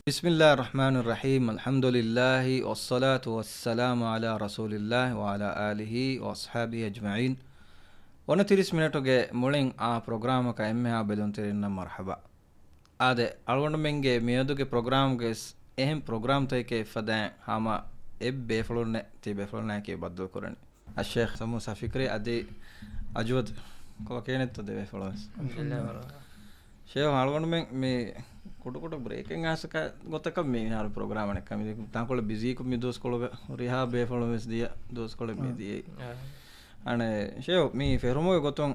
Bismillah ar-Rahman ar-Rahim. Alhamdulillahi wassalatu wassalamu ala rasulillah wa ala alihi wa ashabihi ajma'in. 30 minute mulin a program ka emme ha bedon terinna marhaba. Ade algondu menge miyaduge program ge ehem program tayke fadan hama ebbe florne tibe florne ke badal korani. Al-Sheikh Samu Safikri ade ajwad ko kenetto deve flores. Sheikh algondu men me කොටකොට බ්‍රේකෙන් ආසක ගොතක මේ හර programme එකක් කම තාකොල busy කුම් මේ දොස් කොලක රිහා බේ ෆොලොවස් දිය දොස් කොල මේ දී අනේ ෂේව මේ ෆෙරමෝ ගොතොන්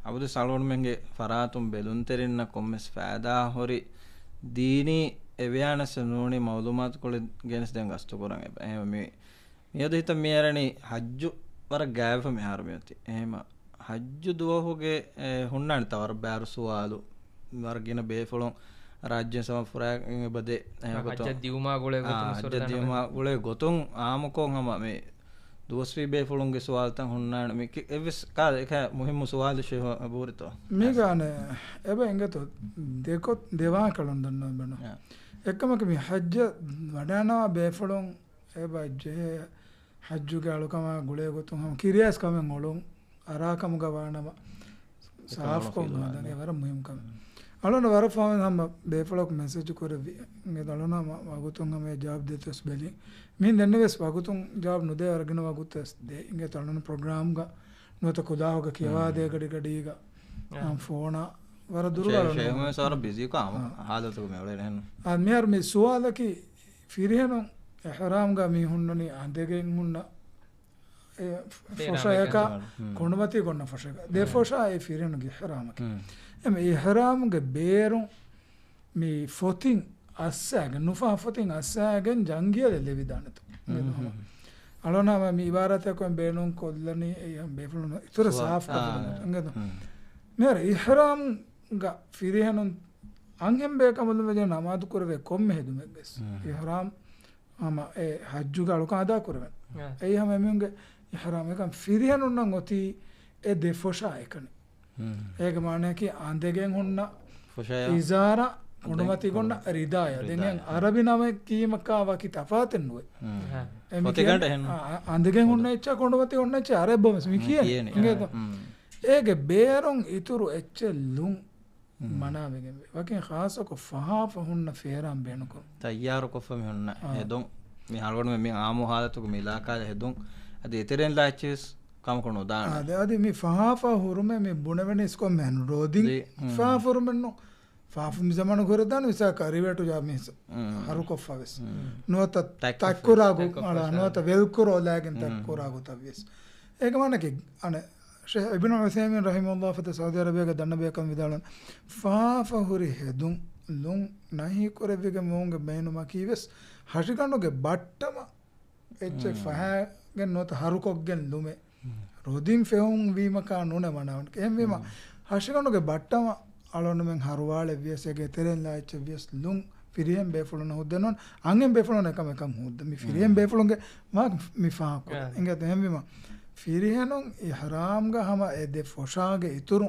අබුද සල්වොන් මෙන්ගේ ෆරාතුම් බෙලුන් තෙරින්න කොම්මස් ෆෑදා හොරි දීනි එවයානස නෝනි මවුලුමාත් කොල ගෙනස් දැන් ගස්තු කරන් එහෙම මේ මියද හිත මේරණි හජ්ජු වර ගෑව මේ හරමියති එහෙම හජ්ජු දුවහුගේ හොන්නානි තවර බෑරුසුවාලු වර්ගින බේ ෆොලොන් राज्य समफुरा बदे हज दिवमा गुले गोतुं आमको हम में दोस्वी बे फुलुंगे सवाल तंग हुन्ना में कि एविस का देखा मुहिम सवाल शे अबूर तो मी गाने एबे इंगे तो देखो देवा कलन दन्न बनो एकम के हज वडाना बे फुलुं एबे जे हज गालो कमा गुले गोतुं हम किरियास कम ngoलो अरा कम गवाना साफ को दने वर मुहिम कम alon wara faam ham befalok message korevi nge dalona wagutung ham jawab detos beli min denne wes wagutung jawab nude argena wagutas de nge talona program ga nota kuda hoga kiwa de gadi gadi ga am phone wara duru galona shey sar busy ka halatu me wala hen ad mer me suwala ki firheno ihram ga mi hunnani andegen hunna foshayaka konumati gonna foshayaka de fosha e firheno gi ihram ki එම ඉහරාම්ගේ බේරුම් මේ ෆොතින් අස්සෑගෙන් නුෆා ෆොතින් අස්සෑගෙන් ජංගිය ලෙවිදානතු අලෝනාම මේ ඉබාරතයක් වෙන් බේනුම් කොල්ලනි එයම් බේෆලුන ඉතර සාෆ් කරගන්න මෙර ඉහරාම් ගා ෆිරිහනුන් අංගෙම් බේකමල වෙන නමාදු කරවේ කොම්මෙ හෙදුමෙස් ඉහරාම් අම ඒ හජ්ජු ගාලු කාදා කරවෙන් එයි හැම මෙමුගේ ඉහරාම් එකම් ෆිරිහනුන් නම් ඔති ඒ දෙෆොෂා එකනේ ඒක මානේ කි ආන්දගෙන් හොන්න ඉසාර උඩමති ගොන්න රිදාය දෙනෙන් අරබි නම කීමකා වකි තෆාතෙන් නුයි මොතේකට එහෙන ආන්දගෙන් හොන්න එච්ච කොණ්ඩමති හොන්න එච්ච අරබ්බමස් මි කියන්නේ ඒක බේරුන් ඉතුරු එච්ච ලුම් මනාවෙගෙන වකින් ખાસක ෆහාෆ හොන්න ෆේරම් බේනකො තයාර කොෆම හොන්න හෙදොන් මේ හල්වණ මේ ආමෝ හාලතුක මේ ඉලාකාල හෙදොන් අද ඉතරෙන් ලාච්චස් කමකොනෝ දාන අද මේ ෆහාෆා හුරුම මේ බුණවෙන ඉස්කො මෙන් රෝදින් ෆාෆුරුමන්නෝ ෆාෆුම් zaman ගොර දාන විසා කරිවටු ජාමිස් හරු කොෆවස් නොත තක්කුරාගු අල නොත වෙල්කුරෝ ලාගෙන් තක්කුරාගු තවිස් ඒක මනකේ අන ෂේඛ් ඉබ්නු උසයිමින් රහිමහුල්ලාහ් ෆත සෞදි අරබියක දන්න බේකම් විදාලන ෆාෆා හුරි හෙදුම් ලුම් නහි කරෙවිගේ මොංග බේනුම කීවස් හෂිකන්නෝගේ බට්ටම එච්ච ෆහගෙන් නොත හරු කොග්ගෙන් ලුමේ රොදින් ෆෙහුන් වීමකා නොන මනවන්ට එහෙම වීම හෂිකන්නෝගේ බට්ටම අලොන්නමෙන් හරුවාල වියසගේ තෙරෙන් ලාච්ච වියස් ලුම් ෆිරියෙන් බේෆලොන හොද්දනොන් අංගෙන් බේෆලොන එකම හොද්ද මි ෆිරියෙන් බේෆලොන්ගේ මා මි ෆාක එංගත එහෙම වීම ෆිරියනොන් ඉහරාම් ගහම ඒ දෙ ෆොෂාගේ ඉතුරු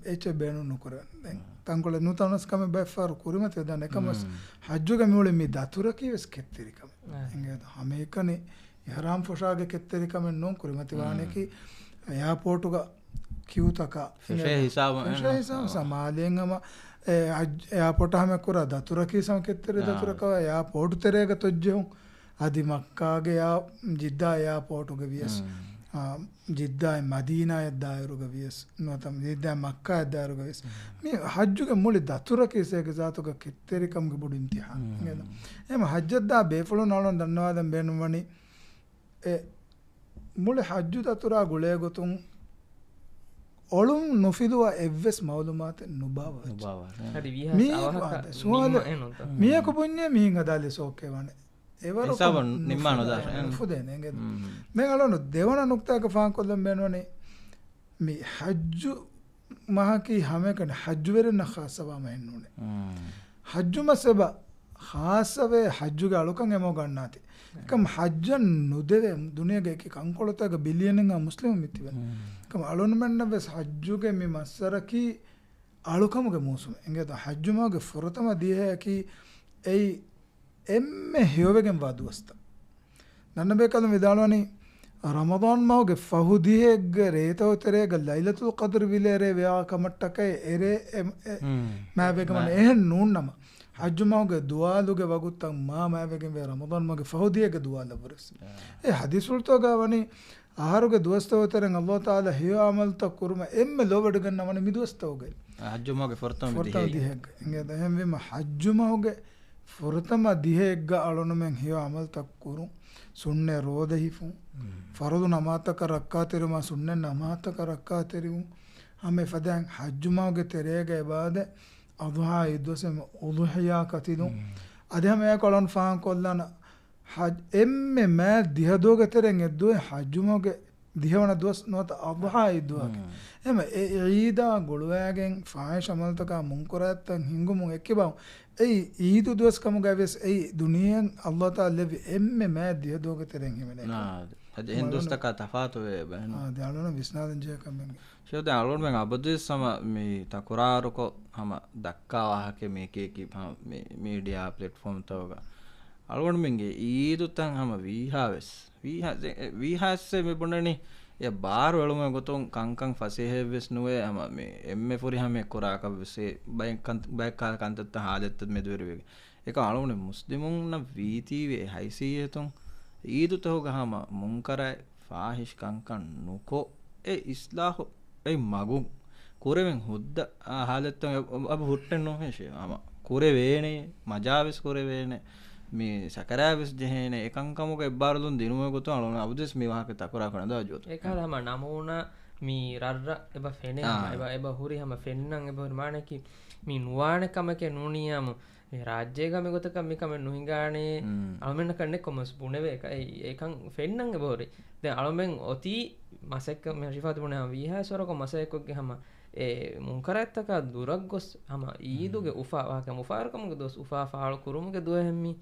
එච්ච බේනු නොකර දැන් තංකොල නුතනස්කම බෙෆාර කුරිමත දන එකමස් හජ්ජුගේ මිවල මි දතුර කීවස් කෙත්තරිකම එංගත හැම එකනේ ඉහරාම් ෆොෂාගේ කෙත්තරිකම නොන් කුරිමත වානේකි එයාපෝටුග කිව්තක හිසාව සමාලෙන්ගම එයාපෝට හැම කුර දතුර කී සම කෙත්තරි දතුරක එයාපෝටු තෙරේක තොජ්ජුන් අදි මක්කාගේ යා ජිද්දා එයාපෝටුගේ වියස් ජිද්දායි මදීනාය දායරුගේ වියස් නොතම ජිද්දා මක්කා දායරුගේ වියස් මේ හජ්ජුගේ මුලි දතුර කීසේක සාතුක කෙත්තරිකම්ගේ බුඩින් තියා නේද එම හජ්ජද්දා බේෆලෝ නලොන් දන්නවාදම් බේනුමනි මුලි හජ්ජු දතුරා ගුලේ ගොතුන් ඔළුම් නොෆිදුව එව්වෙස් මවුලුමාත නුබාව හරි විහාස සුවාද මියක පුඤ්ඤේ මිහින් අදාලේ සෝකේ වනේ එවර සබන් නිම්මානෝ දාන ෆුදේ නෙගෙ මේ අලොන දෙවන නුක්තාක ෆාන් කොල්ලම් බේනවනේ මේ හජ්ජු මහකි හැමකන හජ්ජු වෙරන ખાસවම එන්නුනේ හජ්ජු මසබ ખાસවේ හජ්ජුගේ අලුකන් එමෝ ගන්නාති කම් හජ්ජන් නුදෙවේ දුනියගේ එක කංකොලතක බිලියනෙන් මුස්ලිම් මිත්තිවෙන කම අලොන මෙන්න වෙස් හජ්ජුගේ මේ මස්සරකි අලුකමුගේ මූසුම එංගේද හජ්ජුමාගේ ෆොරතම දියහැකි එයි එම්මෙ හියෝවෙගෙන් වාදුවස්ත නන්න බේකද විදාලවනි රමදාන් මවගේ ෆහුදිහෙග්ග රේතවතරේග ලයිලතුල් क़ද්ර් විලේරේ ව්‍යා කමට්ටකයි එරේ මෑබේකමන එහෙන් නූන්නම හජ්ජුමාගේ දුවාලුගේ වගුත්තන් මෑබේකෙන් වේ රමදාන් මගේ ෆහුදිහෙග්ග දුවාල වරස් ඒ හදිසුල්තෝ ගාවනි ආහාරුගේ දුවස්තවතරෙන් අල්ලාහ් තාලා හිය අමල්ත කුරුම එම්මෙ ලොවඩ ගන්නවන මිදුවස්තවගේ හජ්ජුමාගේ ෆොරතම දිහෙග්ග එංගේද එහෙන් වෙම හජ්ජුමාගේ ෆොරතම දිහෙග්ග අලොනමෙන් හිය අමල්ත කුරු ಸುನ್ನೆ ರೋದ ಹಿಫು ಫರದು ನಮಾತಕ ರಕ್ಕಾ ತೆರಿಮ ಸುನ್ನೆ ನಮಾತಕ ರಕ್ಕಾ ತೆರಿವು ಹಮೆ ಫದ್ಯಾಂಗ್ ಹಜ್ಜುಮಾಗೆ ತೆರೆಗೆ ಬಾದೆ ಅದುಹಾ ಇದ್ವಸೆ ಉದುಹಿಯಾ ಕತಿದು ಅದೇ ಹಮೆ ಕೊಳನ್ ಫಾನ್ ಕೊಲ್ಲನ ಹಜ್ ಎಮ್ಮೆ ಮೇ ದಿಹದೋಗೆ ತೆರೆಂಗ್ ಎದ್ದು ಹಜ್ಜುಮಾಗೆ ದಿಹವನ ದೋಸ್ ನೋತ ಅದುಹಾ ಇದ್ದುವಾಗೆ ಎಮ್ಮೆ ಈದಾ ಗುಳುವಾಗೆಂ ಫಾಹಿಶ್ ಅಮಲ್ತಕ ಮುಂಕುರಾತ್ತಂ ಹಿಂಗುಮು ಎಕ್ಕಿಬಾವು ei iidu duas kamu gaves ei duniyan Allah taala levi emme ma diya doga tereng himene hade hindusta ka tafatu ve ben de alona visnadan je kamen shode alon men abadis sama me takuraru ko hama dakka wahake me keki me media platform toga alon menge iidu tan hama vihasse me bondani ya bar weluma goton kankan faseheves nuwe ama me emme furi hame koraka vese bay kantatta haajatta medwerwege eka alone muslimun na vitiwe haisiyetun idu toga hama munkara fahish kankan nuko e islahu e magu kureven hudda haajatta ab hutten no heshe ama kure vene majaves kure vene මේ සකරාවිස් ජෙහෙන එකංකමුක එබ්බාරදුන් දිනුම ගොතු අලුන අවුදස් මේ වාහක තකුරා කරන දාජොත ඒකලම නමුන මී රර්ර එබ ෆෙනේ එබ හුරි හැම ෆෙන්නන් එබ මානකි මී නුවාන කමක නුනියම මේ රාජ්‍යයක මේ ගොතක මිකම නුහිඟානේ අලමෙන්න කන්නේ commerce පුනේවේ ඒකන් ෆෙන්නන් එබ හොරි දැන් අලමෙන් ඔති මසෙක් මේ රිෆාත් පුනේ විහාසරක මසෙක්ගේ හැම ඒ මුන්කරත්තක දුරක් ගොස් හම ඊදුගේ උෆා වාක මුෆාරකමුගේ දොස් උෆා ෆාල් කුරුමුගේ දුවෙම්මි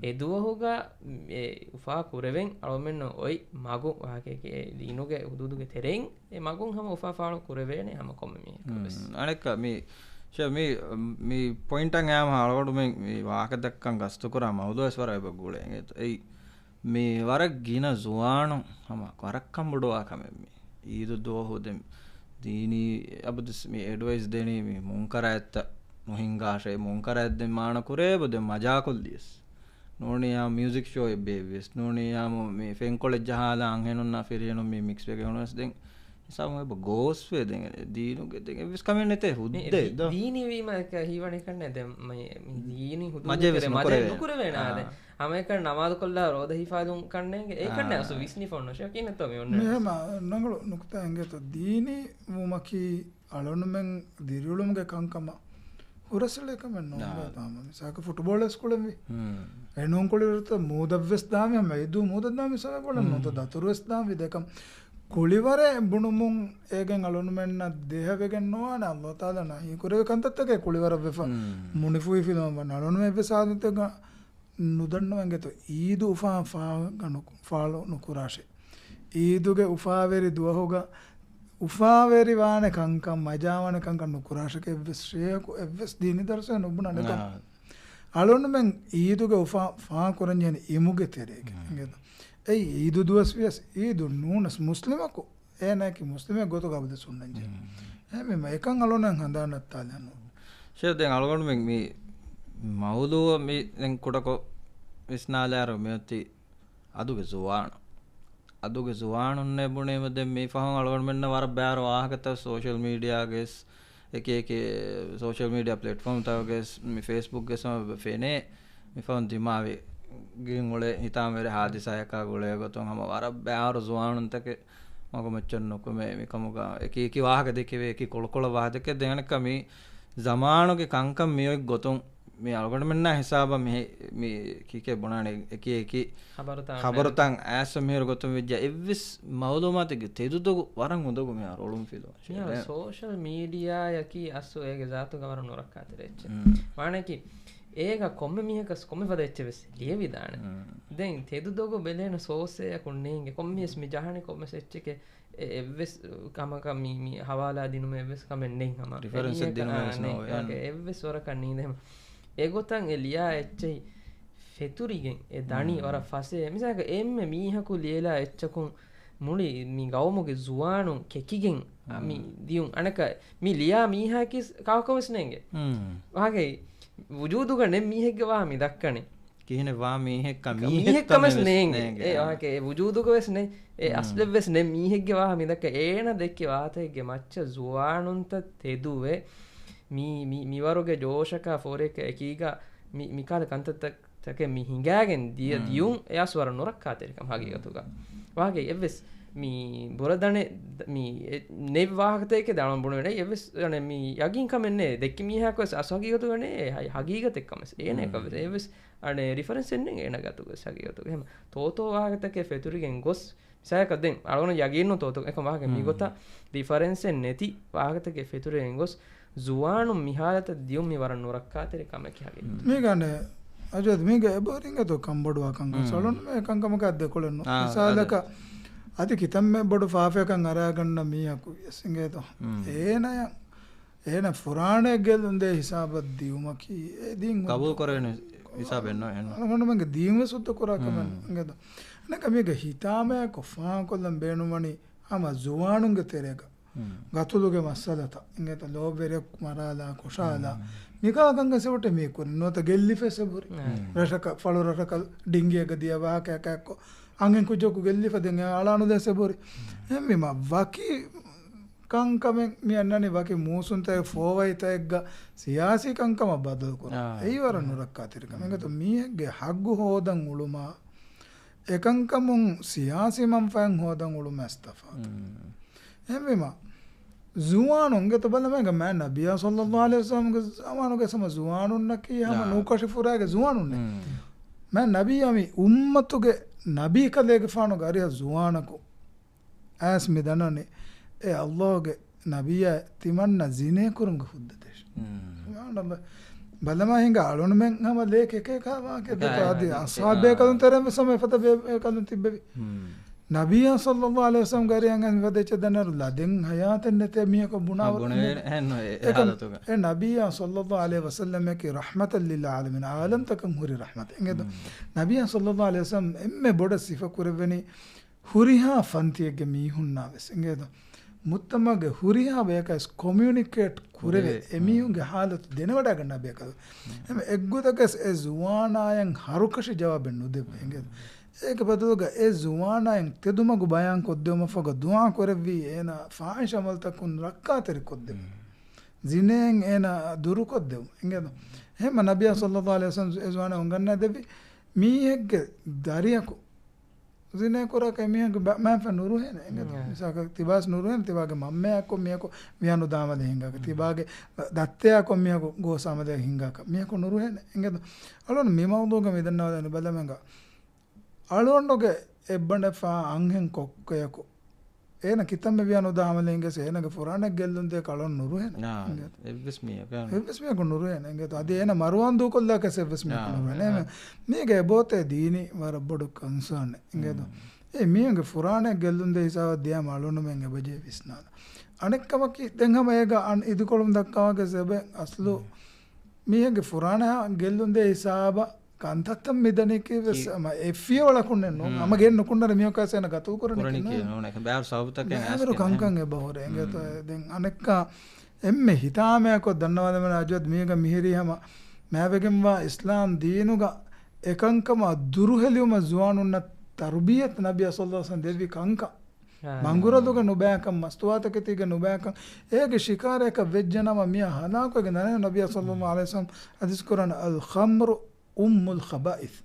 ඒ දුවහුගා ඒ උෆා කුරෙවෙන් අලොමෙන්න ඔයි මගු වාකේ දීනුගේ උදුදුගේ තෙරෙන් ඒ මගුන් හම උෆා ෆාල් කුරෙවේනේ හම කොම්මි අනෙක මේ පොයින්ට් එක යාම අලවඩු මේ වාක දක්කන් ගස්තු කරා මවුදස් වර එබ ගුලෙන් ඒ මේ වර ගින සුවාණු හම කරක්කම් බඩවා කමෙම්මි ඊදු දුවහුදෙම් දීනි අබදස් මේ ඇඩ්වයිස් දෙනේ මේ මුන්කර ඇත්ත නොහිංගාශේ මුන්කර ඇද්දෙන් මාන කුරේබද මජා කොල්ලියස් නෝනියා මියුසික් ෂෝ එබේවිස් නෝනියා මේ ෆෙන් කොලෙජ් ජහාලා අංහෙනුන්නා ෆිරියනු මේ මික්ස් වෙක හොනස් දෙන් සම එබ ගෝස් වේ දෙන් දීනුගේ දෙන් එවිස් කමෙන් නැතේ හුද්දේ දීනි වීම එක හීවණේ කන්නේ දැන් මේ දීනි හුදු මජේ නුකුර වෙනාද අමේක නමාද කොල්ලා රෝද හිෆාදුන් කන්නේ ඒ කන්නේ අසු විස්නි ෆොන්න ෂෝ කියන තෝ මේ ඔන්න මෙහෙම නංගල නුක්තා එංගෙත දීනි මුමකි අලොනුමෙන් දිරියුලුම්ගේ කංකම උරසලකම නෝ තාම මිසක ෆුට්බෝල් ස්කූලෙන් වි එනෝන් කොලිරත මෝදවස් දාමෙ මයිදු මෝදදාමෙ සම බලන්න නොත දතුරුස් දාම විදකම් කුලිවරේ බුණුමුන් ඒගෙන් අලොනුමෙන්න දෙහවෙගෙන් නොවන අල්ලාහ් තාලා නහි කුරේ කන්තත්තක කුලිවර වෙෆ මුනිෆුයි ෆිලම් වනලොනුමෙ වෙසාදතක නුදන්නවන්ගෙත ඊදු උෆා ගනු ෆාලෝ නුකුරාෂේ ඊදුගේ උෆාවෙරි දුවහුග උෆාවෙරි වාන කංකම් මජාවන කංකම් නුකුරාෂක එවස්රේක එවස් දීනි දර්ශන උබුන නක අලොනුමෙන් ඊදුගේ උෆා ෆා කරන්නේ ඉමුගේ තෙරේක නේද ඒ ඊදු දුවස් වියස් ඊදු නූනස් මුස්ලිමකෝ එනකි මුස්ලිමෙ ගොත ගබද සුන්නන්ජ එමෙ මේකන් අලොනන් හඳානත් තාලන ෂෙදෙන් අලොනුමෙන් මේ මවුදුව මේ දැන් කොටකො විස්නාලාර මෙති අදුගේ සුවාණුන්නේ බුණේම දැන් මේ ෆහන් අලවන්න මෙන්න වර බෑර වාහකත සෝෂල් මීඩියා ගෙස් එක සෝෂල් මීඩියා ප්ලැට්ෆෝම් තවගෙස් මේ ෆේස්බුක් ගෙස් ෆෙනේ මේ ෆෝන් දිමාවේ ගින් වල හිතාමෙර හාදිසයක ගොලේ ගොතන් හම වර බෑර සුවාණුන් තක මග මෙච්චන් නොක මේ කමුග එක වාහක දෙකේ එක කොළ වාහක දෙනක මේ zamanuge kankam miyoy goton me algonda menna hisaba me kike bonane eki khabarutan asa meher goton vejja evvis mawlumatige tedudu waran undogu me rolum filo social media yaki asu ege zatu gavaran norakka terech maneki ඒක කොම්ම මිහකස් කොම පදච්චවෙස් ලියවිදාන දැන් තෙදු දොග බෙලේන සෝසය කුන්නේගේ කොම්මියස් මි ජහන කොම සෙච්චක එවෙස් කමකම හවාලා දිනුම එවෙස් කමෙන්නෙන් හම එවෙස් වරකන්නේ දෙම ඒගොතන් එලියා එච්චයි ෆෙතුරිගෙන් දනි වර ෆසේ මිසක එම්ම මීහකු ලියලා එච්චකුන් මුලි මි ගවමුගේ ජුවානුන් කෙකිගෙන් මි දියුන් අනක මි ලියා මීහකිස් කවකවස්නේගේ වගේ වුජූදුග නෙම් මීහෙක්ගවා මි දක්කනේ කියන වා මීහෙක්ක මීහෙක්කමස් නේගේ ඒගේ වුජූදුක වෙස්නේ ඒ අස්ලෙව්වෙස් නෙම් මීහෙක්ගවා මි දක්ක ඒන දෙක්කේ වාතයගේ මච්ච ජුවානුන්ත තෙදුවේ මිවරුගේ ජෝෂක ෆෝරෙක් එකීග මිකාල කන්තත්තක මිහිංගෑගෙන් දිය දියුන් එයස්වර නොරක් කාතෙරිකම් හගිගතුක වගේ එවෙස් මී බොරදන නෙවාහතයක දන බුණට එවෙස් යන මී යගින් කමෙන්නේ දෙක්ක මිහකවස් අසහගීගතු වනේ හගීගත එක්කමස් ඒන එක එවෙස් අන රිෆරන්සෙන්ෙන් ඒන ගතුක සගීගතු හෙම තෝතෝ වාගතක ෆෙතුරිගෙන් ගොස් සයකදෙන් අලුන යගන්න තෝත එක වාගේ මිගොත රිෆරන්සෙන් නැති වාගතක ෆෙතුරෙන් ගොස් ජුවානු මිහාලත දියුම් මිවර නොරක්කාතෙරි කමක හගේ මේ ගන්න අජත් මේක එබරින්ගතු කම්බොඩුවකංග සලුන් මේ කංකමක අද්ද කොළන්න සාලක අති කිතම් මේ බොඩු ෆාෆයකන් අරාගන්න මීහකු යසිගේත ඒනය ඒන ෆුරාණයක් ගෙල්ලුන්දේ හිසාබත් දියුමකි ඒදීන් කබූ කරන හිසාබෙන්න එන්නමගේ දීම සුත්ත කොරාකමන්න ගද නක මේක හිතාමය කොෆා කොල්ලම් බේනුමනි හම ජුවානුන්ගේ තෙරේක ගතුළුගේ මස්සලත ඉගත ලෝබෙරෙක් මරාලා කොෂාලා මිකාගංග සෙවට මේකුර නොත ගෙල්ලි ෆෙසබුරි රටක ෆලු රටකල් ඩිංගියක දියවාකයකැක්කො අගෙන් කුජොකු ගෙල්ලි ෆදෙන් ආලානු දෙසෙබුරි එම්මිම වකි කංකමෙන් මියන්නනි වකි මූසුන්තය ෆෝවයිතයෙක්ග සියාසි කංකම බදල්කුර ඒවර නොරක්කා තිරිකම එකතු මියගේ හග්ගු හෝදන් උළුමා එකංකමුන් සියාසි මම්ෆයන් හෝදන් උළු මැස්තෆා එම්මිම ජුවානුන්ගේ බලමක මෑ නබිය සල්ලල්ලාහු අලයිහි වසල්ලම්ගේ සමානුගේ සම ජුවානුන්නකී හම නූකෂිෆුරාගේ ජුවානුන්නේ මෑ නබියමි උම්මතුගේ නබී කලේගේ ෆානු ගරිය ජුවානකු ඇස් මිදනනේ ඒ අල්ලාහගේ නබිය තිමන්න ජිනේ කුරුංග හුද්දදේශ බලම හිඟ අලුණ මෙන් හම ලේක එක එක වාගේ දෙපාදී අස්හාබේ කලුන් තරම සමය ෆත බේ කලුන් තිබ්බේ නබිය සල්ලල්ලාහු අලයිහි වසල්ලම් ගරියන් වදෙච්ච දනරු ලදෙන් හයාතෙන් නැතේ මියක බුණාව ඒ නබිය සල්ලල්ලාහු අලයිහි වසල්ලම් කි රහමතල් ලිල් ආලමින් ආලම් තකම් හුරි රහමත එංගද නබිය සල්ලල්ලාහු අලයිහි වසල්ලම් එම්මේ බොඩ සිෆ කුරවෙනි හුරිහා ෆන්තියගේ මීහුන්නා වෙස් එංගද මුත්තමගේ හුරිහා බේකස් කොමියුනිකේට් කුරවේ එමියුන්ගේ හාලත දෙනවඩ ගන්න බේකද එම එක්ගොතකස් ඒ ජුවානායන් හරුකෂි ජවාබෙන් නුදෙබ් එංගද ඒක බදුග ඒ ජුවානායන් තෙදුමගු බයන් කොද්දෙම ෆග දුආ කරවි එන ෆාහිෂ අමල්තකුන් රක්කාතරි කොද්දෙම ජිනෙන් එන දුරු කොද්දෙම එංගද එහෙම නබිය සල්ලල්ලාහු අලයිහි වසල්ලම් ඒ ජුවානා උංගන්න දෙවි මීහෙක්ගේ දරියකු ජිනේ කරක මීහෙක්ගේ මෑෆ නුරු හෙන එංගද මිසක තිබාස් නුරු හෙන තිබාගේ මම්මයාකෝ මියකෝ මියනු දාමද හින්ගක තිබාගේ දත්තයාකෝ මියකෝ ගෝසාමද හින්ගක මියකෝ නුරු හෙන එංගද අලොන මෙමවුදුග මෙදන්නවද බලමංග අලුවන්ඩොගේ එබ්බඩෆා අංහෙන් කොක්කයකු ඒන කිතම වියනු දාමලෙන්ගේ සේනගේ ෆුරාණක් ගෙල්ලුන්දේ කලොන් නුරුහෙන එවස්මියක නුරුහෙන එංගත අද ඒන මරුවන්දූ කොල්ලා කැස එවස්මියක නුරුහෙන මේගේ බෝතේ දීනි වර බොඩු කන්සර්න් එංගද ඒ මියගේ ෆුරාණක් ගෙල්ලුන්දේ හිසාව දියම අලුණුමෙන් එබජේ විස්නාල අනෙක්කමකි දෙංගම ඒක ඉදුකොළුම් දක්කාවගේ සෙබේ අස්ලු මියගේ ෆුරාණ ගෙල්ලුන්දේ හිසාබ කන්තත්තම් මෙදනෙකේ එෆිය වලකුන්නේ නෝ මම ගෙන්න කුන්නර මියකසෙන ගතු කරන නෝනක බෑර් සවුතකෙන් ඇස්කර කංකං එබහොර එංගත දැන් අනෙක්කා එම්මෙ හිතාමයකො දන්නවද මන අජවත් මියක මිහිරියම මෑවගෙන්වා ඉස්ලාම් දීනුග එකංකම දුරුහෙලියුම ජුවානුන්න තර්බියත් නබිය සල්ලල්ලාහු අලයිහි වසල්ලම් දෙවි කංක මංගුරදුග නුබෑකම් මස්තුවාතකතිග නුබෑකම් ඒගේ ශිකාරයක වෙජ්ජනම මිය හනාකොගේ නනේ නබිය සල්ලල්ලාහු අලයිහි වසල්ලම් හදිස් කරන අල් ඛම්රු උම්මුල් ඛබායිස්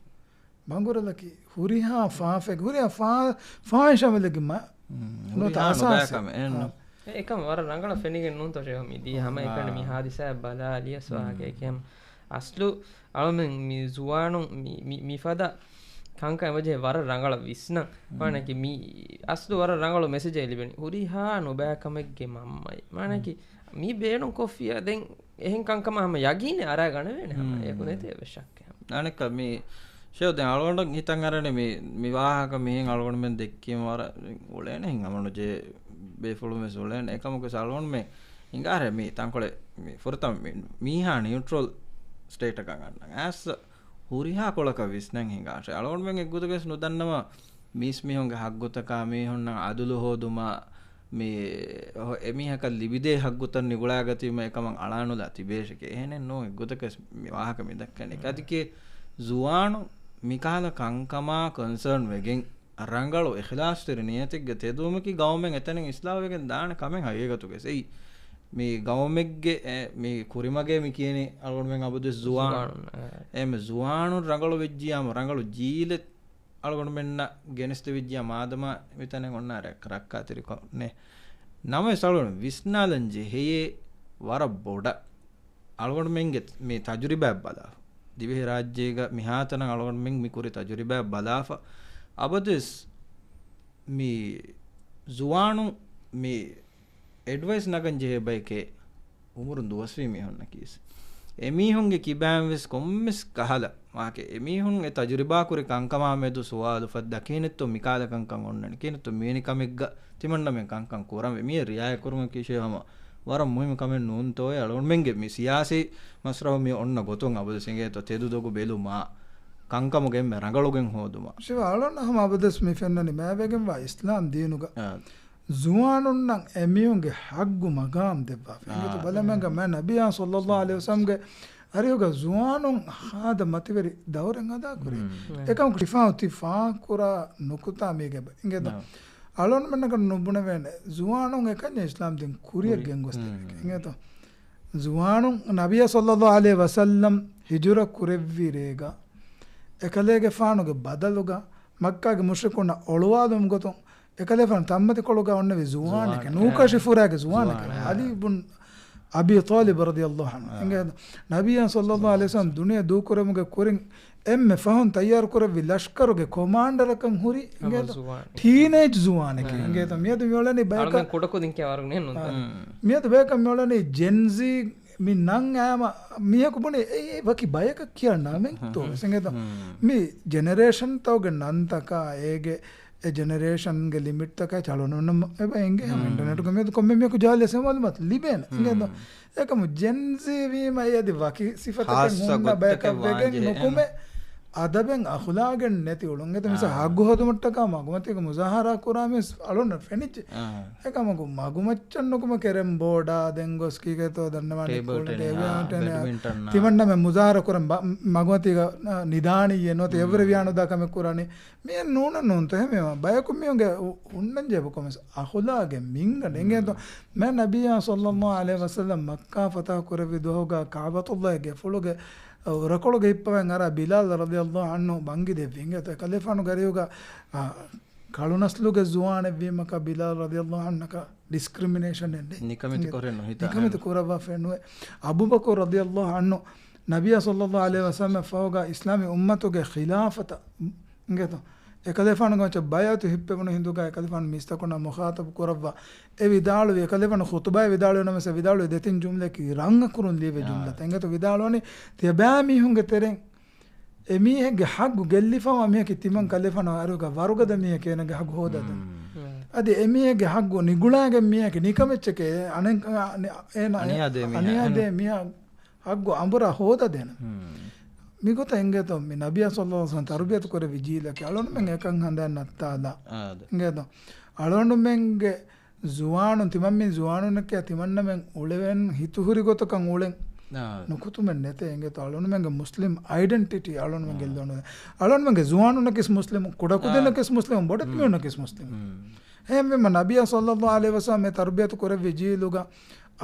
මංගුරලකි හුරිහා ෆාෆෙක් හුරිහා ෆායිෂමලකි නොතාසාකම ඒකම වර රංගල ෆෙනිගෙන් නුන්තොෂේ මිදී හැම එකන මි හාදිසා බලාලිය ස්වාගේ කියම් අස්ලු අලමෙන් මි ජුවානු මි ෆදා කංක එවජේ වර රංගල විස්න මානකි මි අස්ලු වර රංගල මෙසේජ් එලිබෙනි හුරිහා නොබෑකමෙක්ගේ මම්මයි මානකි මි බේනු කොෆිය දැන් එහෙන් කංකම හැම යගීනේ අරා ගන්න වෙන හැම ඒක නෙතේ වෙශක් අනක මේ ෂෙව් දැන් අලගොන්න හිතන් අරනේ මේ විවාහක මෙහෙන් අලගොන්න මෙන් දෙක්කීම වර ඔලේන හින් අමනෝ ජේ බේෆුළු මෙස් ඔලේන එකමක සල්ගොන්න මේ හිඟාර මේ තංකොලේ මේ ෆොරතම් මීහා නියුට්‍රල් ස්ටේට් එක ගන්න ඇස් හුරිහා කොලක විස්නන් හිඟාට අලගොන්න මෙන් එක්ගුතකස් නොදන්නම මිස් මිහොන්ගේ හග්ගොතකා මේ හොන්න අදුළු හෝදුමා මේ එමිහක ලිබිදේ හග්ගුතන් නිගුලා ගතිම එකම අලානුලා තිබේශක එහෙනෙන් නෝ එක්ගොතකස් විවාහක මෙදක්කන එක අතිකේ ජුවානු මිකාල කංකමා කන්සර්න් වෙගෙන් අරංගලු එඛලාස්තර නියතිග්ග තෙදුමකි ගවමෙන් එතනින් ඉස්ලාමයෙන් දාන කමෙන් හයගතුගේ සෙයි මේ ගවමෙක්ගේ මේ කුරිමගේ මි කියන්නේ අලගොන්මෙන් අබුදු ජුවාන එමෙ ජුවානු රංගලු වෙජ්ජියාම රංගලු ජීලෙත් අලගොන්ු මෙන්න ගෙනස්ත විද්‍යා මාදම විතනෙන් ඔන්න රක්කා තිරිකොන්නේ නම සලගොන් විස්නාලංජේ හයේ වර බොඩ අලගොන්ු මෙන්ගෙත් මේ තජුරිබෑ බලා දිවෙහි රාජ්‍යයක මිහාතන අලගොන්ු මෙන් මිකුරි තජුරිබෑ බලාෆ අබදස් මේ ජුවානු මේ එඩ්වයිස් නගංජේ බයිකේ උමුරුන් දුවස්වී මිහොන්න කීස් එමිහුන්ගේ කිබෑම්වෙස් කොම්මස් කහලා මාකේ එමිහුන් ඒ තජුරිබා කුරි කංකමා මෙදු සුවාදු ෆද්දා කීනෙත්තු මිකාල කංකම් ඔන්නනේ කීනෙත්තු මේනි කමෙග්ග තිමන්න මෙන් කංකම් කුරම් මේ රියාය කුරුම කීෂේවම වර මුහිම කමෙන් නෝන්තෝය අලොන් මෙන්ගේ මේ සියාසි මස්රව මේ ඔන්න ගොතුන් අබද සිංගේතෝ තෙදු දොගු බෙලුමා කංකමුගෙන් මේ රංගලුගෙන් හොදුමා ශිව අලොන් අහම අබදස් මේ ෆෙන්නනි මෑවගෙන් වා ඉස්ලාම් දීනුග ජුවානුන්නම් එමියුන්ගේ හග්ගු මගාම් දෙබ්බා ෆෙන්ගතු බලමංග මෑ නබියා සල්ලල්ලාහු අලයිහි වසල්ලම්ගේ අරියෝග ජුවානුන් හාද මතිවරි දවරෙන් අදා කුරි එකම ක්ලිෆාව තිෆා කුරා නුකුතා මේගෙබ ඉංගෙද අලොන් මන්නක නුබුණ වෙන්නේ ජුවානුන් එකන්නේ ඉස්ලාම් දෙන් කුරියක් ගෙන් ගොස්ත ඉංගෙද ජුවානුන් නබියා සල්ලල්ලාහු අලයිහි වසල්ලම් හිජුර කුරෙව්විරේග එකලේගේ ෆානුගේ බදලුගා මක්කාගේ මුශ්රිකුන ඔළුවාදුම් ගොතොන් එකලේෆන් තම්මති කොළුගා ඔන්නේ ජුවානක නූකෂිෆුරාගේ ජුවානක අලි ඉබ්න් අබි තාලිබ් රදියල්ලාහු අන්හු ඉංගෙද නබියා සල්ලල්ලාහු අලයිහි වසල්ලම් දුනිය දූ කුරමුගේ කුරින් එම්මෙ ෆහන් තයාර කරවි ලෂ්කරුගේ කොමාන්ඩරකම් හුරි ඉංගෙද ටීනේජ් ජුවානක ඉංගෙද මියද මියොලනේ බයක කොටකොදින් කියවරුනේ නොත මියද බයක මියොලනේ ජෙන්සි මි නං ෑම මියකුබනේ ඒ වකි බයක කියන්නාමෙන් තෝ ඉංගෙද මේ ජෙනරේෂන් තවගේ නන්තකා ඒගේ ඒ ජෙනරේෂන්ගේ ලිමිට් තකයි චලනොන්න එබැයිගේ ඉන්ටර්නෙට් කමෙද කොම්මෙ මියකු ජාලය සමවලමත් ලිබෙන ඉංගෙද ඒකම ජෙන්සි වීම යදි වකි සිෆතකෙන් මුන්න බයක වෙගෙන් නොකුමේ අදබෙන් අහුලාගෙන් නැති උළුන් එත මිස හග්ගු හොදමට්ටකා මගුමතික මුසාහරා කුරාමස් අලොන්න ෆෙනිච් එකමකු මගුමච්චන් නොකුම කෙරෙම් බෝඩා දෙන් ගොස් කීකතෝ දන්නවානේ තිමන්න මෙ මුසාහර කුරම් මගුමතික නිදානීය නොත එවර ව්‍යානුදාකම කුරානේ මේ නෝන නොන්ත හැමවා බයකුම් මියුගේ උන්නන් ජෙබකොමස් අහුලාගෙන් මිංග නෙගෙතෝ මෑ නබියා සල්ලල්ලාහු අලයිහි වසල්ලම් මක්කා ෆතා කුරවි දෝගා කාබතුල්ලාහගේ ෆුලුගේ රකොළගේ ඉප්පවෙන් අර බිලාල් රදියල්ලාහු අන්හු බංගි දෙවියන් ඒත කලිෆානු ගරියෝග කලුනස්ලුගේ ජුවාන වීමක බිලාල් රදියල්ලාහු අන්හක ඩිස්ක්‍රිමිනේෂන් එන්නේ නිකමිත කරන්න හිතා නිකමිත කරවා ෆෙනුවේ අබූබකර් රදියල්ලාහු අන්හු නබියා සල්ලල්ලාහු අලයිහි වසල්ලම් ෆෝගා ඉස්ලාමී උම්මතුගේ ඛිලාෆත ඉංගත එකලෙෆාන ගොච බයතු හිප්පෙමුණු හින්දුගා එකලෙෆාන මිස්තකොන මුඛාතබ කරවා ඒ විදාළු එකලෙෆාන ඛුතුබා විදාළු නමස විදාළු දෙතින් ජුම්ලේ කි රංග කුරුන් ලියවේ ජුම්ලා තංගත විදාළුනේ තියබෑ මිහුන්ගේ තෙරෙන් එමිහෙගේ හග්ගු ගෙල්ලිෆාව මිහකි තිමන් කලෙෆාන අරුග වරුගද මිහ කේනගේ හග්ගු හොදද අදි එමිහෙගේ හග්ගු නිගුලාගේ මිහකි නිකමෙච්චකේ අනෙන් අනියාදේ මිහ හග්ගු අඹර හොද දෙන මිගොත ಎಂಗೆತೋ ಮಿ ನಬಿಯ ಸಲ್ಲಲ್ಲಾಹು ಅಲೈಹಿ ವಸಲ್ಲಂ ತರಬಿಯತ್ ಕೊರೆ ವಿಜೀಲಕ್ಕೆ ಅಳೊಂಡು ಮೆಂಗೆ ಏಕಂ ಹಂದನ್ ನತ್ತಾದ ಎಂಗೆತೋ ಅಳೊಂಡು ಮೆಂಗೆ ಜುವಾನು ತಿಮಮ್ಮಿ ಜುವಾನುನಕ್ಕೆ ತಿಮನ್ನ ಮೆಂ ಉಳೆವೆನ್ ಹಿತುಹುರಿ ಗೊತಕಂ ಉಳೆನ್ ನುಕುತು ಮೆನ್ ನೆತೆ ಎಂಗೆತೋ ಅಳೊಂಡು ಮೆಂಗೆ ಮುಸ್ಲಿಂ ಐಡೆಂಟಿಟಿ ಅಳೊಂಡು ಮೆಂಗೆ ಇಲ್ದೊಂಡು ಅಳೊಂಡು ಮೆಂಗೆ ಜುವಾನುನಕ್ಕೆ ಮುಸ್ಲಿಂ ಕುಡಕುದೆನಕ್ಕೆ ಮುಸ್ಲಿಂ ಬೊಡತ್ ಮೆನಕ್ಕೆ ಮುಸ್ಲಿಂ ಹೆಮ್ಮೆ ಮ ನಬಿಯ ಸಲ್ಲಲ್ಲಾಹು ಅಲೈಹಿ ವಸಲ್ಲಂ ಮೆ ತರಬಿಯತ್ ಕೊರೆ ವಿಜೀಲುಗ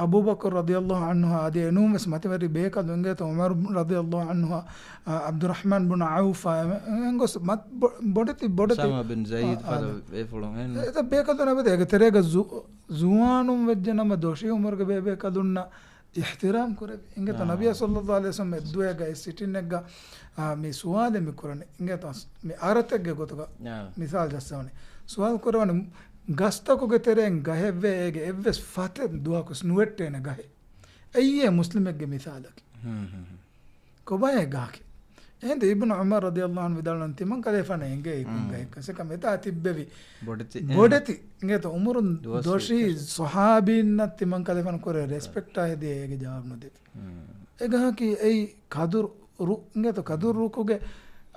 ಅಬೂಬಕರ್ ರದಿಯಲ್ಲಾಹು ಅನ್ಹು ಅದೇ ಎನೂಮೆಸ್ ಮತಿವರಿ ಬೇಕದು ಎಂಗೆತ ಉಮರ್ ರದಿಯಲ್ಲಾಹು ಅನ್ಹು ಅಬ್ದುರ್ರಹ್ಮಾನ್ ಬಿನ್ ಔಫ್ ಎಂಗೊಸ್ ಮತ್ ಬೊಡತಿ ಉಸಾಮಾ ಬಿನ್ ಝೈದ್ ಫದ ವೇಫುಳು ಎತ ಬೇಕದು ನಬದೆ ಎಗ ತೆರೆಗ ಜುವಾನುಂ ವೆಜ್ಜ ನಮ್ಮ ದೋಷಿ ಉಮರ್ಗೆ ಬೇಕದುನ್ನ ಇಹ್ತಿರಾಮ್ ಕುರೆ ಎಂಗೆತ ನಬಿಯ ಸಲ್ಲಲ್ಲಾಹು ಅಲೈಹಿ ವಸಲ್ಲಂ ಎದ್ದುಯಗ ಸಿಟಿನೆಗ್ಗ ಮಿ ಸುವಾಲೆ ಮಿ ಕುರನೆ ಎಂಗೆತ ಮಿ ಆರತೆಗ್ಗೆ ಗೊತಗ ಮಿಸಾಲ್ ಜස්සವನೆ ಸುವಾಲ್ ಕುರವನೆ ගස්තකුගේ තෙරෙන් ගහෙව්වේ ඒගේ එව්වෙස් ෆතෙන් දුවකුස් නුවෙට්ටේන ගහේ අයියේ මුස්ලිමෙක්ගේ මිසාලකි කොබය ගාකි එහෙනම් ඉබ්නු උමර් රදියල්ලාහු අන්හු විදල්ලන් තිමන් කලේෆන එංගේ ඉකුංගා එක්කසක මෙතා තිබ්බෙවි බොඩති ඉංගේත උමරුන් දෝෂී සහාබීන්නත් තිමන් කලේෆන කොර රෙස්පෙක්ට් ආයදී ඒගේ ජවාබ් නොදෙති එගහකි ඒ කදුරු ඉංගේත කදුරු රුකුගේ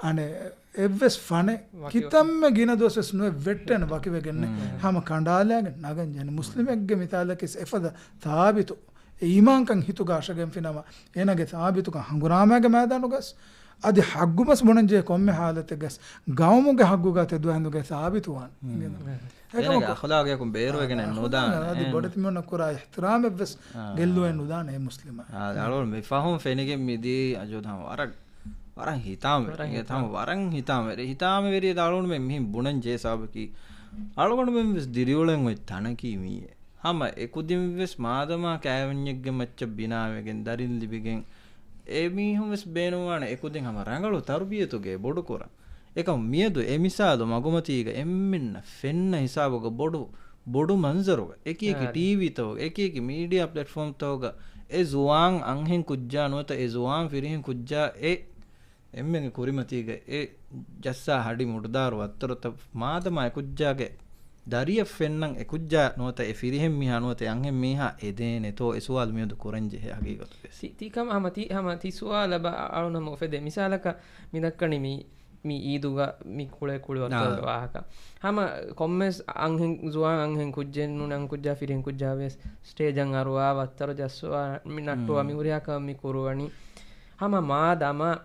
අනේ එවස් ෆනේ කිතම්ම ගින දොසස් නො වෙට්ටන වකිවගෙන හැම කණ්ඩායලගෙන නගන් යන මුස්ලිමෙක්ගේ මිතාලකස් එෆද තාබිතු ඊමාන්කන් හිතු ගාෂගෙන් ෆිනම එනගේ තාබිතුක හංගුරාමගේ මෑදානුගස් අදි හග්ගුමස් මොනන්ජේ කොම්මේ حالتෙගස් ගවමුගේ හග්ගුගත දුහන්දුගේ තාබිතුවන් එනගේ අඛලාගය කුම් බේරුවගෙන නොදාන අදි බොඩති මොන කුරා ඉහ්තිරාම වෙස් ගෙල්ලුවෙන් නොදාන ඒ මුස්ලිම අලෝ මේ ෆහම් ෆෙනගේ මිදී අජෝදම වරන් හිතාම ඒ තම වරන් හිතාම වෙරිය දාලුණු මේ මිහින් බුණන් ජේසාබකි අලගොණ මෙම් වෙස් දිරිවලෙන් ඔය තනකී මීයේ හැම එකුදින් වෙස් මාදමා කෑවන්යෙක්ගේ මච්ච බිනාවෙගෙන් දරින් ලිබිගෙන් ඒ මිහුම් වෙස් බේනුවාන එකුදින් හැම රංගලු තර්බියතුගේ බොඩු කොර එක මියදු එමිසාදු මගුමතීග එම්මින්න ෆෙන්න හිසාබුග බොඩු මන්සරුග එකීකි ටීවී තවග එකීකි මීඩියා ප්ලැට්ෆෝම් තවග ඒ ජුවාන් අංහෙන් කුජ්ජා නුවත ඒ ජුවාන් ෆිරිහින් කුජ්ජා ඒ එම්මෙගේ කුරිමතීග ඒ ජස්සා හඩි මුඩදාරු අත්තරොත මාදමා කුජ්ජාගේ දරිය ෆෙන්නන් එකුජ්ජා නුවත ඒ ෆිරිහෙන් මිහා නුවත යංහෙන් මිහා එදේනේ තෝ එසුවාල් මියදු කොරංජෙ හගීගත තිකම හමති සුවාල අලුනම ෆෙද මිසාලක මිදක්කනි mi iduga mi kule waaka hama kommes anhen zuan anhen kujjen nunan kujja firin kujja ves stage an arwa wattaro jaswa minattu mi uriya ka mi kuruwani hama ma dama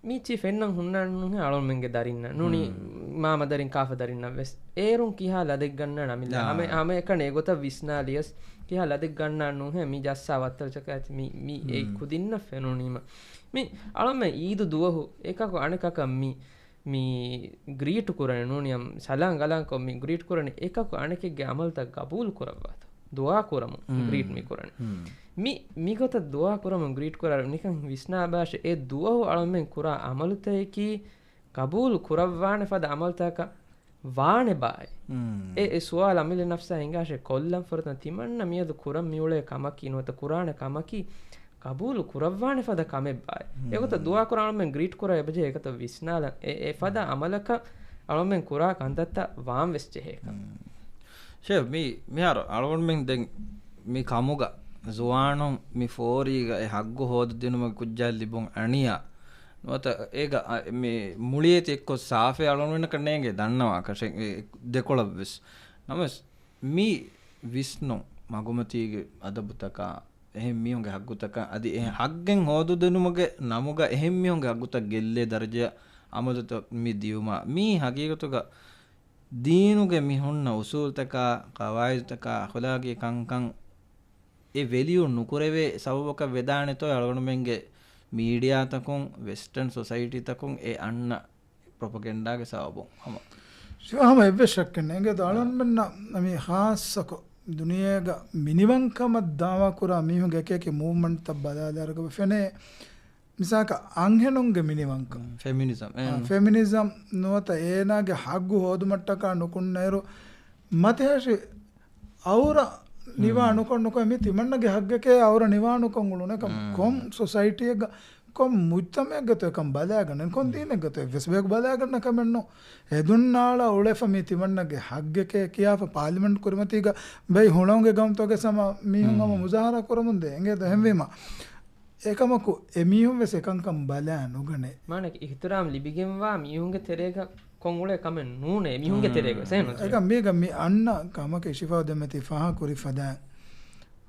mi chi fennan hunnan nu alon menge darinna nuni mama darin kafa darinna ves erun kiha ladek ganna namilla ame ekane gota visnalias kiha ladek ganna nu he mi jassa wattaro chakati mi e kudinna fenunima mi alon me idu duwahu ekako anekaka mi greet kurane nuniyam salam galan ko mi greet kurane ekako anekege amalta qabul kurawata dua kuramu greet mi kurane mi gota dua kuramu greet kurar nikan visna bash e duwa almen kura amalta ki qabul kurawwane fada amalta ka waane bae e suala amile nafsa engashe kollam fortan timanna miyadu kuram miule kamaki nota kurane kamaki kabulu kurawwane fada kame bae egota dua kurana men greet kura ebaje ekata visnala e fada amalaka almen kura kandatta waam vesche heka she mi haro algon men den mi kamuga zuwanon mi foriga e haggu hodu dinuma kujjal libon aniya nota ega mi muliyeti ekko safe algon men kannege dannawa kashe dekolabes namas mi visnu magumatige adabutaka එහෙම මියුන්ගේ හග්ගුතක අදි එහෙ හග්ගෙන් හොදු දෙනුමගේ නමුග එහෙම මියුන්ගේ හග්ගුතක් ගෙල්ලේ දරජය අමදත මි දියුමා මි හගීගතුක දීනුගේ මිහුන්න උසූල්තක කවායිතක අඛලාගේ කංකං ඒ value නුකුරවේ සවබක වෙදානෙතෝ අලගොණුමෙන්ගේ media තකුන් western society තකුන් ඒ අන්න ප්‍රොපගන්ඩාගේ සවබොන් හම ශිවහම එව්වෙශක්කන්නේ එංගේ දාලන් මෙන්න මේ ખાસක दुनियागा मिनिमम का मद्दावा कुरा मीहु गेके के मूवमेंट तब बदादार को फेने मिसाका आंगेनोंगे मिनिमम का फेमिनिज्म नोता एनागे हग्गु होदु मट्टका नुकुन्नेरो मतेहशि औरा निवानुको मि तिमन्नगे हग्गके औरा निवानुकोंगुलुने कोम सोसाइटीगा කොම් මුත්තමයක් ගතෝ කම් බලාගන්න කොන් දිනක් ගතෝ ෆේස්බුක් බලාගන්න කමෙන්නෝ එදුන්නාලා ඔලෙෆමි තිමන්නගේ හග්ගකේ කියාප පාර්ලිමේන්තු කුරමතිග බයි හොණෝගේ ගම්තෝගේ සම මීහුන්ගම මුසාහරා කරමුන්දේ එංගේ දහෙම්වීම ඒකමකු එමීහුන් වෙස එකංකම් බලා නුගනේ මානේ ඉහතරාම් ලිබිගෙන්වා මීහුන්ගේ තෙරේක කොංගුලේ කමෙන් නූනේ මීහුන්ගේ තෙරේක සේන ඒක මේක මේ අන්න කමක ඉෂිෆා දෙමෙති ෆහා කුරි ෆදා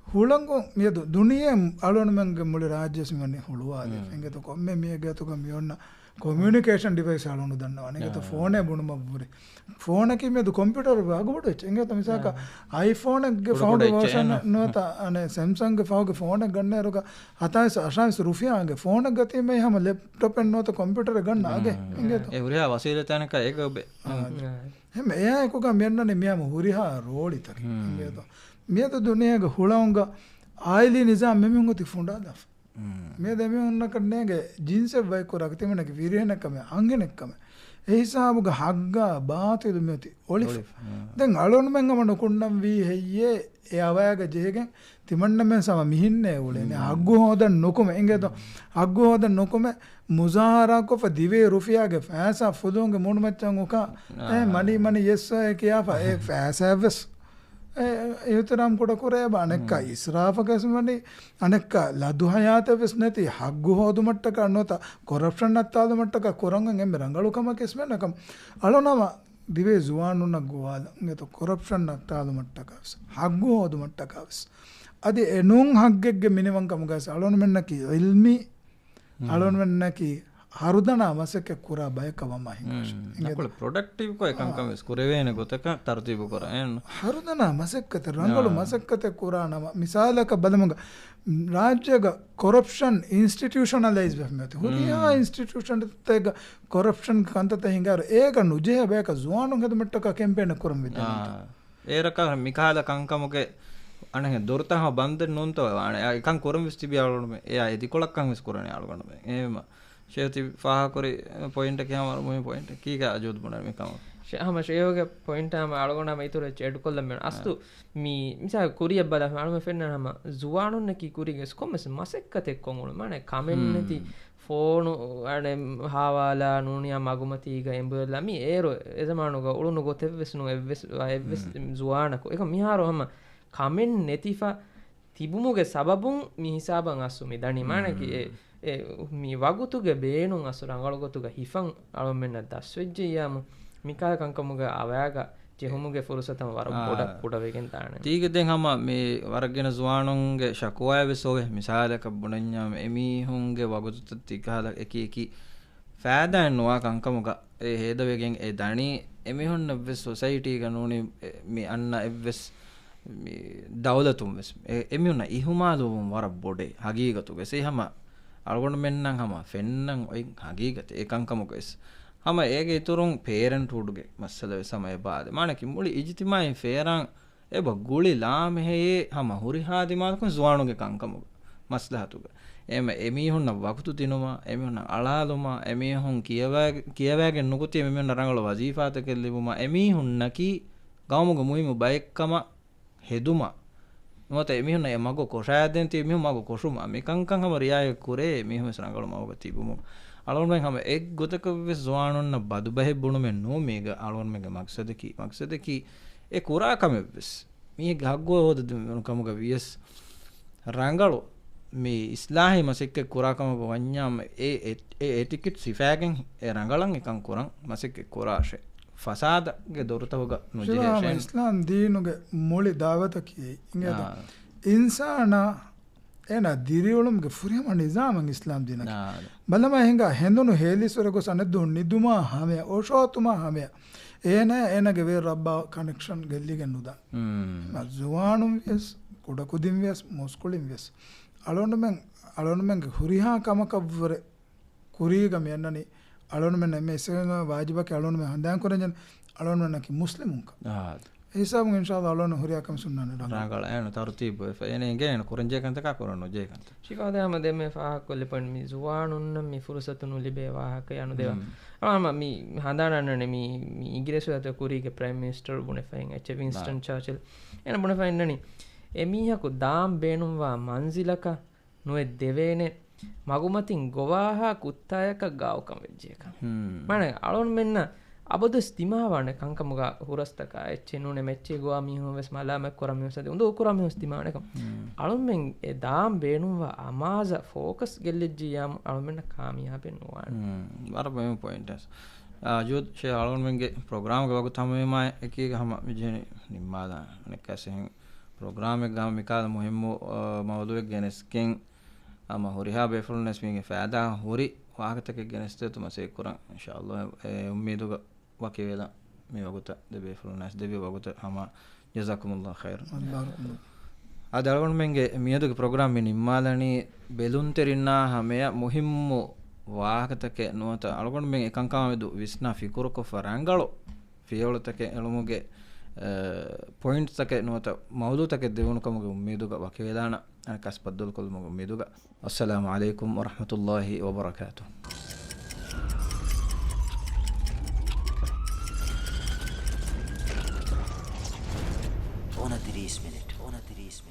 ಹುಳಂಗು ಮಿಯದು ದುನಿಯೆ ಅಳೋಣ ಮಂಗೆ ಮುಳಿ ರಾಜ್ಯಸ್ ಮನೆ ಹುಳುವಾದೆ ಎಂಗೆ ತೊ ಕೊಮ್ಮೆ ಮಿಯಗೆ ತೊ ಮಿಯೊನ್ನ ಕಮ್ಯುನಿಕೇಷನ್ ಡಿವೈಸ್ ಅಳೋಣ ದನ್ನ ಅನೆಗೆ ತೊ ಫೋನೆ ಬುಣ ಮಬ್ಬುರಿ ಫೋನ್ ಕಿ ಮಿಯದು ಕಂಪ್ಯೂಟರ್ ಆಗಬಿಡು ಎಂಗೆ ತೊ ಮಿಸಾಕ ಐಫೋನ್ ಗೆ ಫೌಂಡ್ ವರ್ಷನ್ ನೋತ ಅನೆ ಸ್ಯಾಮ್ಸಂಗ್ ಗೆ ಫೌಗೆ ಫೋನ್ ಗನ್ನೆ ರುಗ 27 ರೂಪಾಯಿ ಫೋನ್ ಗತಿ ಮೇ ಹಮ ಲ್ಯಾಪ್ಟಾಪ್ ಎನ್ ನೋತ ಕಂಪ್ಯೂಟರ್ ಗನ್ನ ಆಗೆ ಎಂಗೆ ತೊ ಎ ಹುರಿಯಾ ವಸೀಲ ತನಕ ಏಕ ಬೆ ಹೆಮ ಏ ಕೋಕ ಮೆನ್ನನೆ ಮಿಯಮ ಹುರಿಹಾ ರೋಳಿ ತಕ ಎಂಗೆ ತೊ ಮೇದ ದುನಿಯಾಗ ಹುಳವಂಗ ಆಯ್ಲಿ ನಿಜಾಮ್ ಮೆಮಿಂಗು ತಿಫುಂಡಾ ದಫ ಮೇದ ಮೆಮಿಂಗು ಕಣ್ಣೆಗೆ ಜೀನ್ಸ್ ಬೈಕು ರಗತಿಮನಗೆ ವೀರ್ಯನಕ್ಕಮೆ ಅಂಗನಕ್ಕಮೆ ඒ හිසාබුගේ හග්ගා බාතිදු මෙති ඔලිෆ් දැන් අලොන් මෙන් අමන කුණ්ඩම් වී හෙయ్యේ ඒ අවයග ජේගෙන් තිමන්න මෙන් සම මිහින්නේ උලේනේ හග්ගු හොදන් නොකම එංගෙද හග්ගු හොදන් නොකම මුසාහරා කොෆ දිවේ රුෆියාගේ ෆෑසා ෆුදුන්ගේ මුණු මච්චන් උකා මනි මනි yes කියාපා ඒ ෆෑසාවස් ඒතරම් කොට කරේ බානෙක්ක ඉස්රාෆකස්මනි අනෙක්ක ලදු හයාතවස් නැති හග්ගු හොදු මට්ටක නොත කොරප්ෂන් අත්තාද මට්ටක කොරංගෙන් එම්බ රංගලු කම කෙස්මනකම් අලොනම දිවේ ජුවානුන ගෝවාද ගෙත කොරප්ෂන් අත්තාද මට්ටකස් හග්ගු හොදු මට්ටකස් අදි එනුන් හග්ගෙක්ගේ මිනිවංකම ගස් අලොන මෙන්නකි ඉල්මි අලොන මෙන්නකි හරුදන මසක කුරා බයකවමයි නකොල ප්‍රොඩක්ටිව් කො එකංකම ස්කුරේවේන ගොතක තර්තිබ කරයන් හරුදන මසක්කත රංගලු මසක්කත කුරානම මිසාලක බලමග රාජ්‍යග කොරප්ෂන් ඉන්ස්ටිටියුෂනලයිස් වෙමත හුරියා ඉන්ස්ටිටියුෂන් තේග කොරප්ෂන් කන්තත හිඟාර ඒක නුජේ බයක ජුවානු ගෙද මට්ටක කැම්පේන කරම් විද ඒරක මිකාල කංකමගේ අනහ දොරතහ බන්ද නොන්තව එකන් කොරම් විස්තිබියාලුම එයා එදිකොලක්කන් විස් කරන යාලුගන්න එහෙම ශේති ෆාහකොරි පොයින්ට කියම මුහිම පොයින්ට කීක අජෝත් බුණර මේකම හම ශයෝග පොයින්ටම අලගොනම ඉතුර චෙඩු කොල්ලම අස්තු මී මිසා කුරිය බද අලුම ෆෙන්න්නනම ජුවානුන්නකි කුරිගෙස් කොමස මසෙක්කතෙක් කොමුණු මන කමෙන්නති ෆෝනු අඩ හාවාලා නූනියා මගුමතිීග එම්බලමි ඒරු එසමානුක උළුණු ගොතෙවෙස්නු ජුවානක එක මිහාරොහම කමෙන් නැතිෆා තිබුමුගේ සබබුන් මිහිසාබන් අස්සුමි දනිමානකි මේ වගුතුගේ බේනුන් අසුර අඟලගොතුගේ හිෆන් අලුමෙන්න දස්වෙජ්ජයාම මිකාල කංකමුගේ අවයාග ජෙහුමුගේ ෆුරුසතම වර පොඩක් පුඩවගෙන් තාන තීගදෙන් හම මේ වරගෙන ස්වානුන්ගේ ශකුවාය වෙසෝගේ මිසාලක බුණඥාම එමිහුන්ගේ වගුතුත තිකාල එකකි ෆෑදෑන් නවා කංකමුග ඒ හේදවගෙන් ඒ දනී එමිහුන්න වෙස් සොසයිටී ගනුවනි මේ අන්න එවස් දවලතුම් වෙස් එමිහුන්න ඉහුමාලුවම් වර බොඩේ හගීගතු වෙසේ හම අල්ගොඩ මෙන්නම් හම ෆෙන්නම් ඔයි හගීගත ඒකංකමුකෙස් හම ඒගේ ඉතුරුන් පේරන්ට හුඩුගේ මස්සලව සමය බාද මානකි මුලි ඉජිතිමයි ෆේරං එබ ගුලි ලාමෙහයේ හම හුරිහාදිමාලකුන් ස්වානුගේ කංකමුග මස්ලහතුග එම එමිහුන්න වකුතු තිනුම එමිහුන්න අලාලුම එමිහුන් කියවෑගෙන් නුකුතිය මෙමිහුන්න රංගල වජීපාත කෙල්ලිබුම එමිහුන්නකි ගවමුග මුහිම බයික්කම හෙදුම නොත එමිහුන්න මග කොෂායදෙන්ති එමිහු මග කොෂුම මේකංකං හම රියාය කුරේ මිහම රංගල මවග තිබුම අලුන්ෙන් හම එක් ගොතක වෙස් ස්වානුන්න බදු බැහෙ බුණුමෙන් නෝ මේක අලුන්මගේ මක්සදකි ඒ කුරාකම වෙස් මේ ගහග්ගෝ හෝද කමුග වියස් රංගලු මේ ඉස්ලාහි මසෙක්ක කුරාකමක වඥාම ඒ ටිකිට් සිෆෑගෙන් ඒ රංගලන් එකන් කුරන් මසෙක්ක කුරාශය ෆසාදගේ දොරතවග නොජේ ඉස්ලාම් දීනුගේ මොලි දාවතකි ඉඟද ඉන්සාන එන දිරියොළුම්ගේ ෆුරියම නිසාමන් ඉස්ලාම් දින බලම හිඟ හෙඳුණු හේලිස්වරගො සනදු නිදුමා හමය ඕෂෝතුමා හමය ඒන එනගේ වේ රබ්බා කනෙක්ෂන් ගෙල්ලිගෙන් නුදා ජුවානුම් වෙස් කුඩකුදින් වෙස් මොස්කුලින් වෙස් අලොනුමෙන්ගේ හුරිහා කමකවර කුරීගම යන්නනි අලොනුමෙන් එම එසග වාජිබක අලොනුම හඳයන් කොරජන් අලොනුමෙන්නකි මුස්ලිමුන්ක ඒසාම ඉන්ශාල්ලාහ් අලොන හුරියාකම සුන්නන රංගල එන තර්තිබ එනේගෙන කුරංජේකන්තක කරන ජේකන්ත ශිකාදෑම දෙම ෆාහක් කොල්ලපන් මි ජුවානුන්න මි ෆුරසතුනු ලිබේ වාහක යනු දෙව ආම මි හඳානන්න මි ඉංග්‍රීසි අත කුරීගේ ප්‍රයිම් මිනිස්ටර් බුනෙෆයින් එච් වින්ස්ටන් චර්චිල් එන බුනෙෆයින් නනි එමිහකු දාම් බේනුම්වා මන්සිලක නොෙ දෙවේනේ මගුමතින් ගොවාහා කුත්තායක ගාවකම් වෙච්ජයක මන අලුන් මෙන්න අබද ස්තිමාවන කංකමුග හුරස්තක එච්චෙනුනේ මෙච්චේ ගවා මිහුම වෙස් මලාමක් කරම වෙසද උඳ කරම ස්තිමානක අලුන් මෙන් ඒ දාම් බේනුම්වා අමාස ෆෝකස් ගෙල්ලෙජ්ජියම් අලුන් මෙන්න කාමියාබෙන් නුවාන වරබම පොයින්ටස් ජෝත් ෂේ අලුන් මෙන්ගේ ප්‍රෝග්‍රෑම් ගවක තමයිමයි එකීක හම විජේනි නිම්මාදා අනෙක්කසෙන් ප්‍රෝග්‍රෑම් එක ගම මිකාද මුහිම්ම මවදුවෙක් ගෙනස්කෙන් ama huriha befulnes minge faada huri wagatake geneste tuma se kuran inshallah ummeduga wakevela me waguta de befulnes de waguta ama jazakumullah khair adalgon menge miyeduge program min immalani belun terinna hameya muhimmu wagatake nuata algon men ekankama medu visna fikurko farangalo fiolotake elumuge points take nuata mawdu take devunu kamuge ummeduga wakevelana أنا بدل كل ميدوغا السلام عليكم ورحمة الله وبركاته minute 29 minute